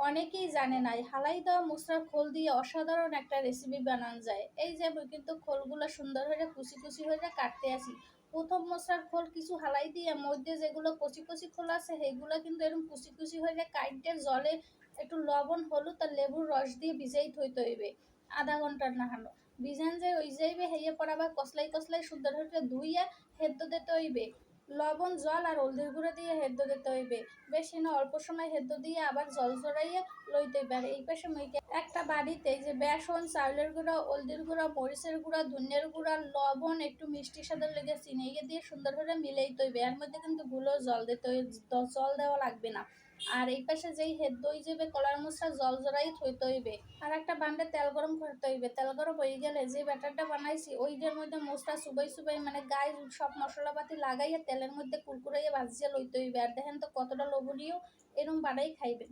অনেকেই জানে না এই হালাই দেওয়া মুসরার খোল দিয়ে অসাধারণ একটা রেসিপি বানানো যায়। এই যে আমি কিন্তু খোলগুলো সুন্দর হয়ে কুচি কুচি হয়ে কাটতে আসি। প্রথম মশলার খোল কিছু হালাই দিয়ে মধ্যে যেগুলো কচি কচি খোল আছে সেগুলো কিন্তু এরকম কুচি কুচি হয়ে কাটতে জলে একটু লবণ হলুদ আর লেবুর রস দিয়ে ভিজাই থইতে হইবে আধা ঘন্টার নাহানো। বিজান যে ওই যাইবে হেয়ে পর আবার কসলাই কসলাই সুন্দর হয়ে ধুইয়া হেদ্দ দিতে হইবে। লবণ জল আর হলদির গুঁড়ো দিয়ে হেদ্দ দিতে হইবে। বেশ না অল্প সময় হেদ্দ দিয়ে আবার জল জড়াইয়া লইতে পারে। এই পাশে মেয়েকে একটা বাড়িতে যে বেসন চাউলের গুঁড়া হলদির গুঁড়া মরিচের গুঁড়া ধনিয়ার গুঁড়া লবণ একটু মিষ্টি স্বাদের লেগে চিনি দিয়ে সুন্দর করে মিলাইতে হইবে। এর মধ্যে কিন্তু ভুলো জল দিতে জল দেওয়া লাগবে না। আর এই পাশে যেই হেদ্দ হয়ে যাবে কলার মশলা জল জড়াই থইতে হইবে। আর একটা বান্ডে তেল গরম করতে হইবে। তেল গরম হয়ে গেলে যে ব্যাটারটা বানাইছি ওইটার মধ্যে মশলা চুবাই চুবাই মানে গায়ে সব মশলাপাতি লাগাইয়া তেলের মধ্যে কুরকুরাইয়া ভাজিয়া লইতে হইবে। আর দেখেন তো কতটা লোভনীয়, এরকম বানাই খাইবেন।